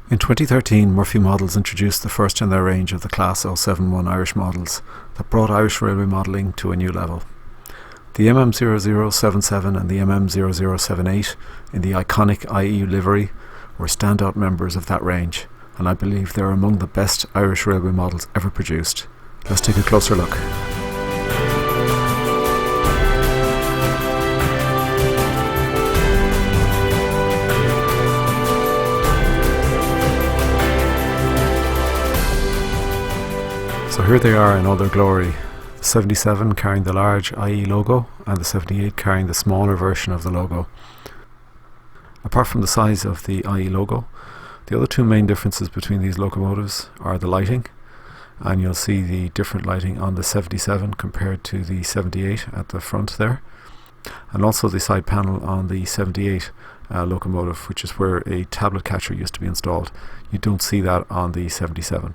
In 2013, Murphy Models introduced the first in their range of the Class 071 Irish models that brought Irish railway modelling to a new level. The MM0077 and the MM0078 in the iconic IE livery were standout members of that range, and I believe they are among the best Irish railway models ever produced. Let's take a closer look. So here they are in all their glory, the 77 carrying the large IE logo and the 78 carrying the smaller version of the logo. Apart from the size of the IE logo, the other two main differences between these locomotives are the lighting, and you'll see the different lighting on the 77 compared to the 78 at the front there, and also the side panel on the 78 locomotive, which is where a tablet catcher used to be installed. You don't see that on the 77.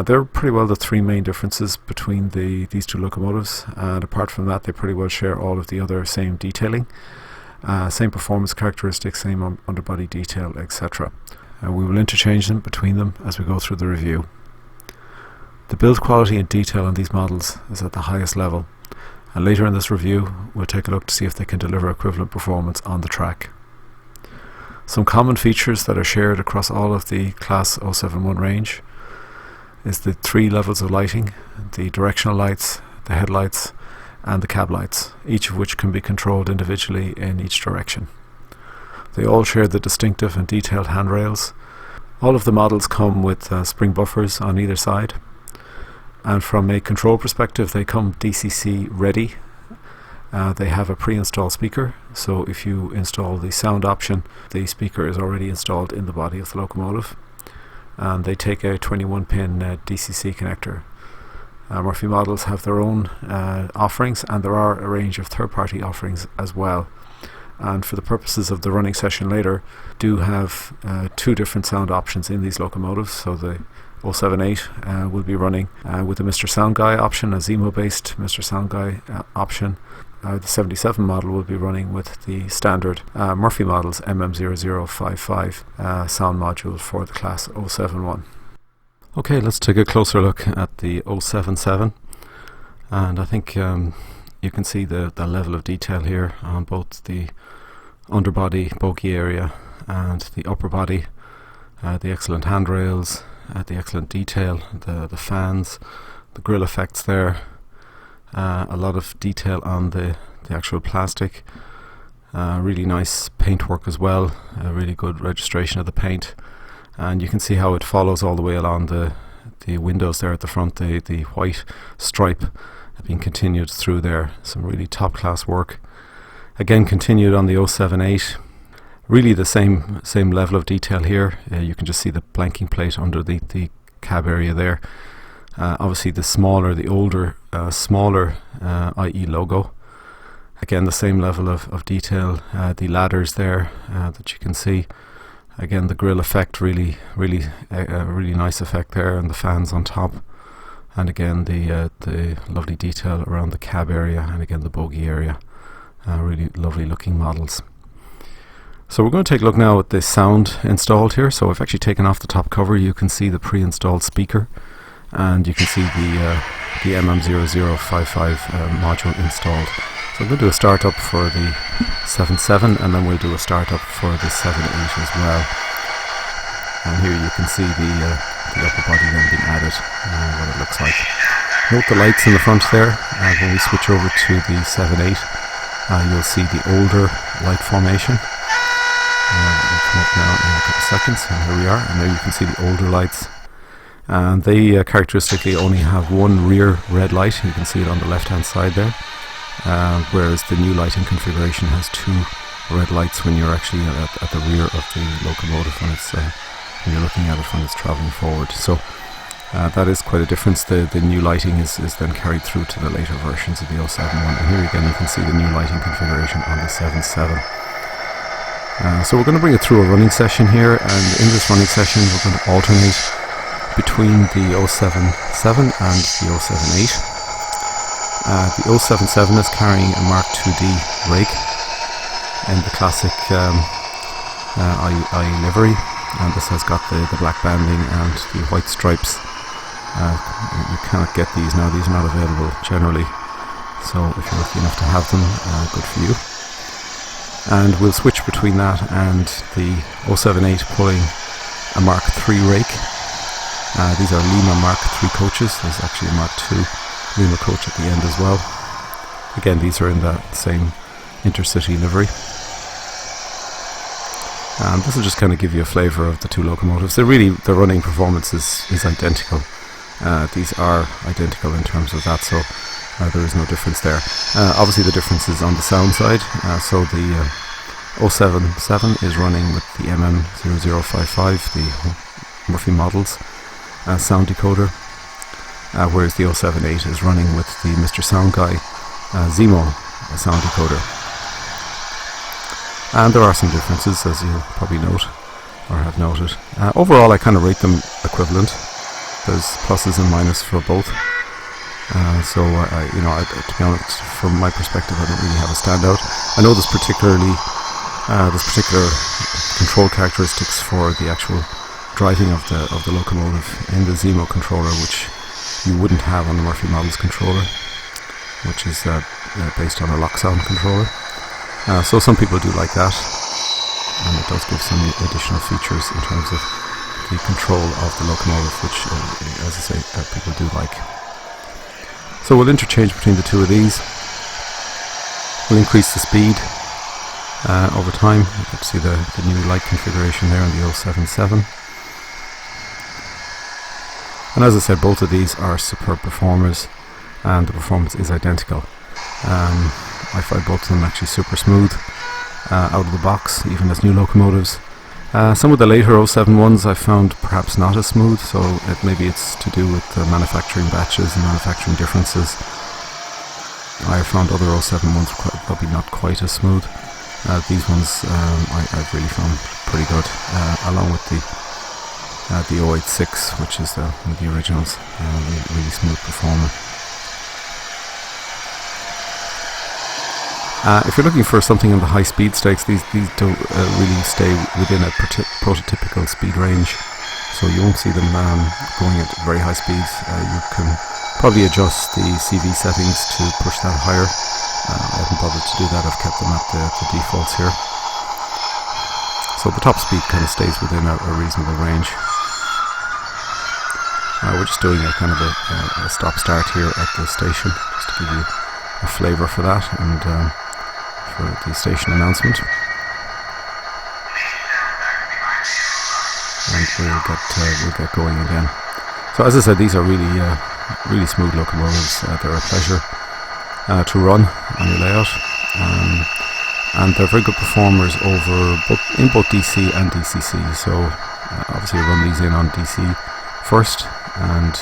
They're pretty well the three main differences between these two locomotives, and apart from that they pretty well share all of the other same detailing, same performance characteristics, same underbody detail, etc. We will interchange them between them as we go through the review. The build quality and detail on these models is at the highest level, and later in this review we'll take a look to see if they can deliver equivalent performance on the track. Some common features that are shared across all of the Class 071 range is the three levels of lighting: the directional lights, the headlights and the cab lights, each of which can be controlled individually in each direction. They all share the distinctive and detailed handrails. All of the models come with spring buffers on either side, and from a control perspective they come DCC ready. They have a pre-installed speaker, so if you install the sound option, the speaker is already installed in the body of the locomotive. And they take a 21-pin DCC connector. Murphy Models have their own offerings, and there are a range of third-party offerings as well. And for the purposes of the running session later, do have two different sound options in these locomotives. So the 078 will be running with the Mr.Soundguy option, a Zemo-based Mr.Soundguy option. The 77 model will be running with the standard Murphy Models MM0055 sound module for the Class 071. Okay, let's take a closer look at the 077, and I think you can see the level of detail here on both the underbody bogie area and the upper body, the excellent handrails, the excellent detail, the fans, the grille effects there. A lot of detail on the actual plastic, really nice paintwork as well, a really good registration of the paint, and you can see how it follows all the way along the windows there at the front, the white stripe being continued through there. Some really top class work, again continued on the 078. Really the same level of detail here. You can just see the blanking plate under the cab area there. Obviously the older, smaller IE logo. Again, the same level of detail. The ladders there that you can see. Again, the grille effect, really nice effect there, and the fans on top. And again, the lovely detail around the cab area, and again the bogie area. Really lovely looking models. So we're going to take a look now at the sound installed here. So I've actually taken off the top cover. You can see the pre-installed speaker, and you can see the MM0055 module installed. So we'll do a startup for the 77, and then we'll do a startup for the 78 as well. And here you can see the upper body then being added, what it looks like. Note the lights in the front there. When we switch over to the 78, you'll see the older light formation. It'll come up now in a couple of seconds, and here we are, and there you can see the older lights. And they characteristically only have one rear red light. You can see it on the left hand side there, whereas the new lighting configuration has two red lights when you're actually at the rear of the locomotive, when you're looking at it when it's travelling forward. So that is quite a difference. The new lighting is then carried through to the later versions of the 071, and here again you can see the new lighting configuration on the 77. So we're going to bring it through a running session here, and in this running session we're going to alternate between the 077 and the 078. The 077 is carrying a Mark IID rake in the classic IE livery, and this has got the black banding and the white stripes. You cannot get these now, these are not available generally, so if you're lucky enough to have them, good for you. And we'll switch between that and the 078 pulling a Mark III rake. These are Lima Mark III coaches. There's actually a Mark II Lima coach at the end as well. Again, these are in that same Intercity livery. And this will just kind of give you a flavour of the two locomotives. The running performance is identical. These are identical in terms of that, so there is no difference there. Obviously the difference is on the sound side. So the 077 is running with the MM0055, the Murphy Models sound decoder, whereas the 078 is running with the Mr.Soundguy Zemo sound decoder. And there are some differences, as you'll probably note or have noted. Overall I kind of rate them equivalent. There's pluses and minuses for both. To be honest, from my perspective, I don't really have a standout. I know there's particular control characteristics for the actual driving of the locomotive in the Zemo controller, which you wouldn't have on the Murphy Models controller, which is based on a lock sound controller. So some people do like that, and it does give some additional features in terms of the control of the locomotive, which, as I say, people do like. So we'll interchange between the two of these. We'll increase the speed over time. You can see the new light configuration there on the 077. And as I said, both of these are superb performers, and the performance is identical. I find both of them actually super smooth out of the box, even as new locomotives. Some of the later 071s I found perhaps not as smooth, so maybe it's to do with the manufacturing batches and manufacturing differences. I found other 071s probably not quite as smooth. These ones I've really found pretty good, along with the 086, which is one of the originals, really smooth performer. If you're looking for something in the high speed stakes, these don't really stay within a prototypical speed range, so you won't see them going at very high speeds. You can probably adjust the CV settings to push that higher. I haven't bothered to do that, I've kept them at the defaults here. So the top speed kind of stays within a reasonable range. We're just doing a kind of a stop-start here at the station, just to give you a flavour for that, and for the station announcement. And we'll get going again. So as I said, these are really smooth locomotives. They're a pleasure to run on your layout, and they're very good performers in both DC and DCC. So obviously I run these in on DC first, and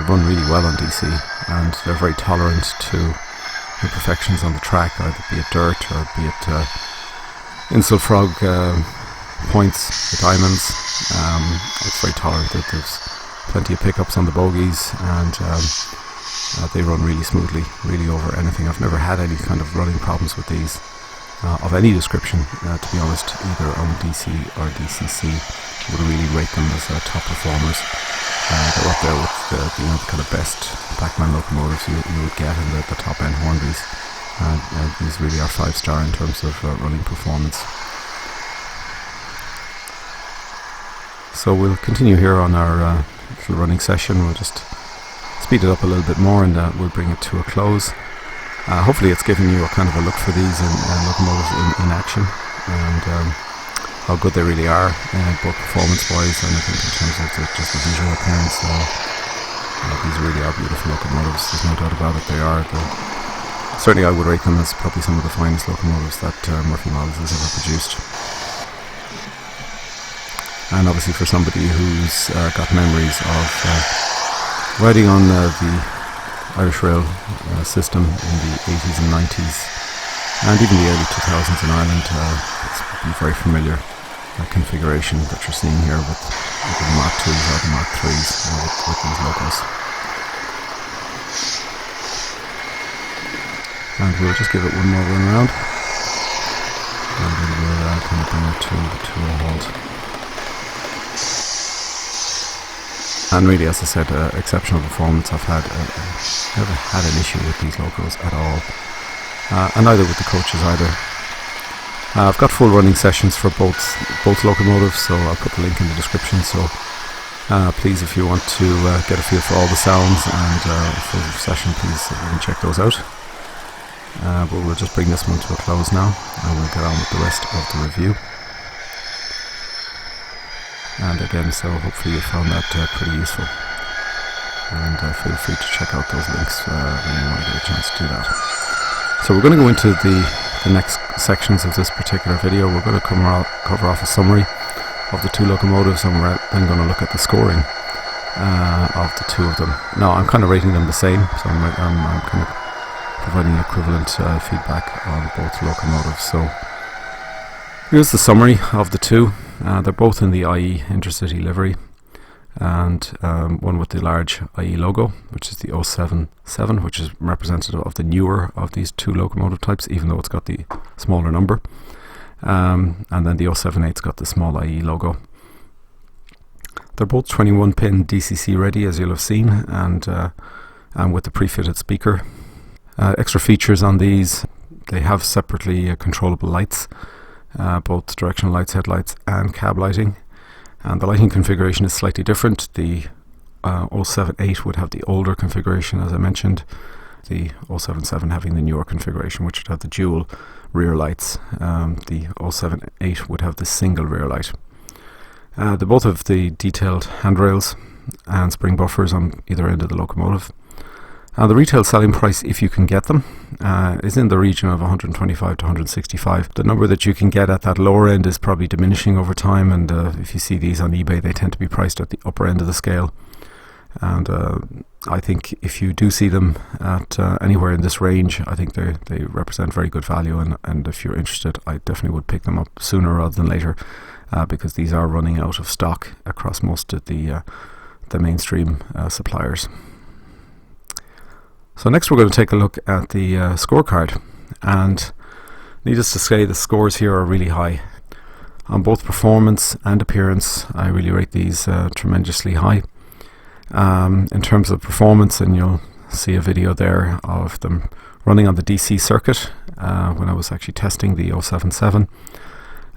run really well on DC, and they're very tolerant to imperfections on the track, either be it dirt or be it insel frog points, the diamonds. It's very tolerant. There's plenty of pickups on the bogies, and they run really smoothly, really over anything. I've never had any kind of running problems with these of any description, to be honest, either on DC or DCC. I would really rate them as top performers. They're up there with the kind of best Pac-Man locomotives you would get in the top end Hornbys. These really are 5-star in terms of running performance. So we'll continue here on our little running session. We'll just speed it up a little bit more, and we'll bring it to a close. Hopefully it's given you a kind of a look for these locomotives in action, and how good they really are, both performance-wise and I think in terms of just the visual appearance. These really are beautiful locomotives, there's no doubt about it. They are. Certainly I would rate them as probably some of the finest locomotives that Murphy Models has ever produced. And obviously for somebody who's got memories of riding on the Irish Rail system in the 80s and 90s, and even the early 2000s in Ireland, it's very familiar configuration that you're seeing here with the Mark IIs or the Mark IIIs with these logos. And we'll just give it one more run around, and then we'll kind of bring it to a halt. And really, as I said, exceptional performance. I've never had an issue with these locos at all, and neither with the coaches either. I've got full running sessions for both locomotives, so I'll put the link in the description. So please, if you want to get a feel for all the sounds and a full session, please you can check those out. But we'll just bring this one to a close now, and we'll get on with the rest of the review. And again, so hopefully you found that pretty useful, and feel free to check out those links when you want to get a chance to do that. So we're going to go into the next sections of this particular video. We're going to cover off a summary of the two locomotives, and we're then going to look at the scoring of the two of them. Now I'm kind of rating them the same, so I'm kind of providing equivalent feedback on both locomotives. So here's the summary of the two. They're both in the IE Intercity livery, and one with the large IE logo, which is the 077, which is representative of the newer of these two locomotive types, even though it's got the smaller number. And then the 078's got the small IE logo. They're both 21 pin DCC ready, as you'll have seen, and with the pre-fitted speaker. Extra features on these: they have separately controllable lights, both directional lights, headlights and cab lighting, and the lighting configuration is slightly different. The 078 would have the older configuration, as I mentioned, the 077 having the newer configuration, which would have the dual rear lights. The 078 would have the single rear light. They both have the detailed handrails and spring buffers on either end of the locomotive. The retail selling price, if you can get them, is in the region of 125 to 165. The number that you can get at that lower end is probably diminishing over time, and if you see these on eBay, they tend to be priced at the upper end of the scale. And I think if you do see them at anywhere in this range, I think they represent very good value, and if you're interested, I definitely would pick them up sooner rather than later, because these are running out of stock across most of the mainstream suppliers. So next we're going to take a look at the scorecard, and needless to say, the scores here are really high. On both performance and appearance, I really rate these tremendously high. In terms of performance, and you'll see a video there of them running on the DC circuit when I was actually testing the 077,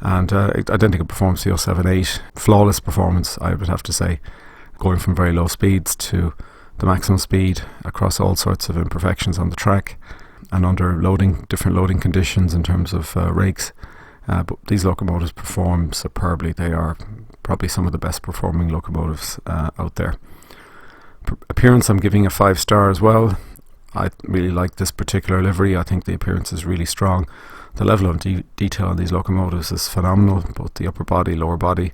and identical performance to the 078. Flawless performance, I would have to say, going from very low speeds to the maximum speed across all sorts of imperfections on the track and under different loading conditions in terms of rakes. But these locomotives perform superbly. They are probably some of the best performing locomotives out there. Appearance, I'm giving a 5-star as well. I really like this particular livery. I think the appearance is really strong. The level of detail on these locomotives is phenomenal, both the upper body, lower body.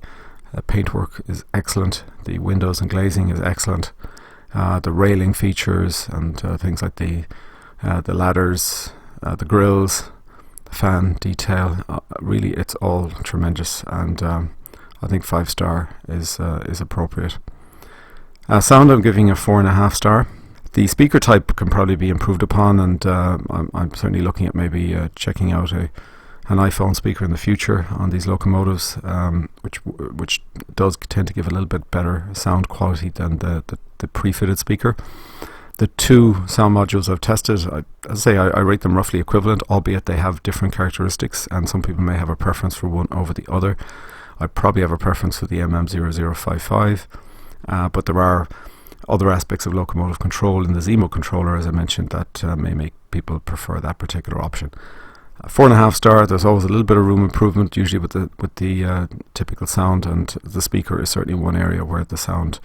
Paintwork is excellent. The windows and glazing is excellent. The railing features and things like the ladders, the grills, the fan detail, really it's all tremendous, and I think 5-star is appropriate. Sound, I'm giving a 4.5 star. The speaker type can probably be improved upon, and I'm certainly looking at maybe checking out an iPhone speaker in the future on these locomotives, which does tend to give a little bit better sound quality than the pre-fitted speaker. The two sound modules I've tested, I rate them roughly equivalent, albeit they have different characteristics, and some people may have a preference for one over the other. I probably have a preference for the MM0075, but there are other aspects of locomotive control in the Zemo controller, as I mentioned, that may make people prefer that particular option. 4.5 star. There's always a little bit of room improvement, usually with the typical sound, and the speaker is certainly one area where the sound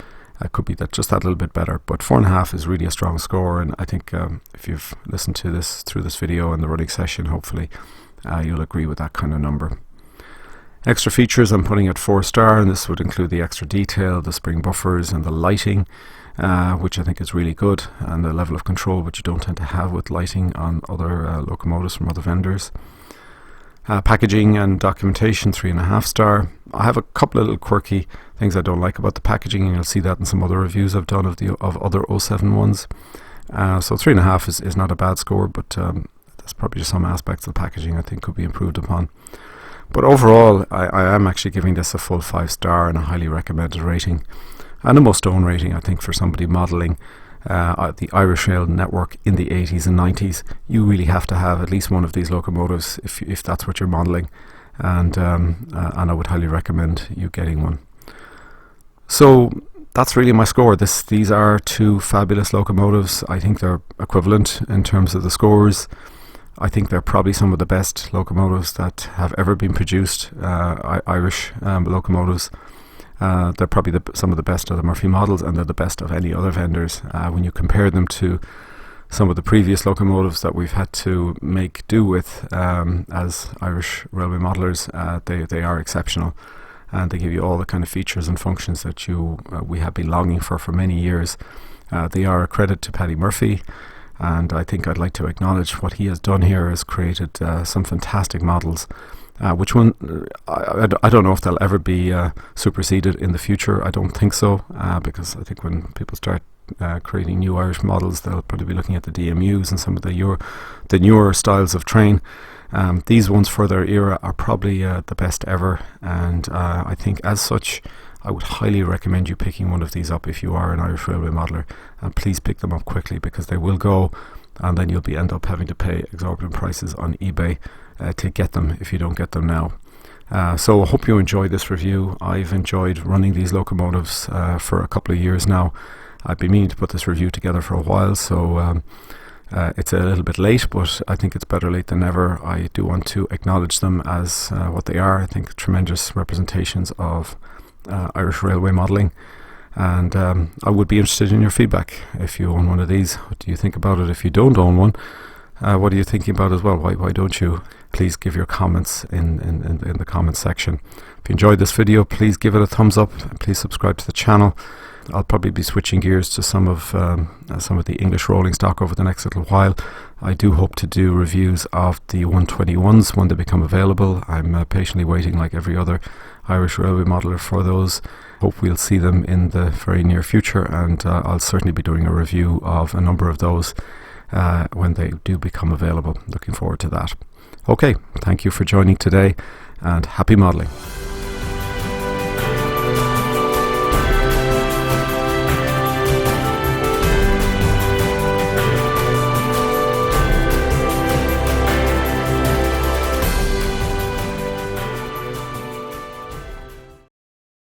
could be just that little bit better. But 4.5 is really a strong score, and I think if you've listened to this through this video and the running session, hopefully you'll agree with that kind of number. Extra features, I'm putting at 4 star, and this would include the extra detail, the spring buffers and the lighting, which I think is really good, and the level of control which you don't tend to have with lighting on other locomotives from other vendors. Packaging and documentation, 3.5 star. I have a couple of little quirky things I don't like about the packaging, and you'll see that in some other reviews I've done of other 071s. So 3.5 is not a bad score, but there's probably just some aspects of the packaging I think could be improved upon. But overall, I am actually giving this a full 5-star and a highly recommended rating, and a must-own rating, I think, for somebody modelling the Irish Rail network in the 80s and 90s. You really have to have at least one of these locomotives if that's what you're modelling, and I would highly recommend you getting one. So that's really my score. These are two fabulous locomotives. I think they're equivalent in terms of the scores. I think they're probably some of the best locomotives that have ever been produced, Irish locomotives. They're probably some of the best of the Murphy models, and they're the best of any other vendors. When you compare them to some of the previous locomotives that we've had to make do with as Irish railway modelers, they are exceptional, and they give you all the kind of features and functions that we have been longing for many years. They are a credit to Paddy Murphy, and I think I'd like to acknowledge what he has done here. Has created some fantastic models, which one I don't know if they'll ever be superseded in the future. I don't think so, because I think when people start creating new Irish models, they'll probably be looking at the DMUs and some of the newer styles of train. These ones for their era are probably the best ever, and I think as such I would highly recommend you picking one of these up if you are an Irish railway modeler, and please pick them up quickly, because they will go, and then you'll end up having to pay exorbitant prices on eBay to get them if you don't get them now. So I hope you enjoyed this review. I've enjoyed running these locomotives for a couple of years now. I've been meaning to put this review together for a while, so it's a little bit late, but I think it's better late than never. I do want to acknowledge them as what they are. I think tremendous representations of Irish railway modelling, and I would be interested in your feedback. If you own one of these, what do you think about it? If you don't own one, what are you thinking about as well? Why don't you? Please give your comments in the comments section. If you enjoyed this video, please give it a thumbs up, and please subscribe to the channel. I'll probably be switching gears to some of the English rolling stock over the next little while. I do hope to do reviews of the 121s when they become available. I'm patiently waiting, like every other Irish railway modeler, for those. Hope we'll see them in the very near future, and I'll certainly be doing a review of a number of those when they do become available. Looking forward to that. Okay, thank you for joining today, and happy modelling.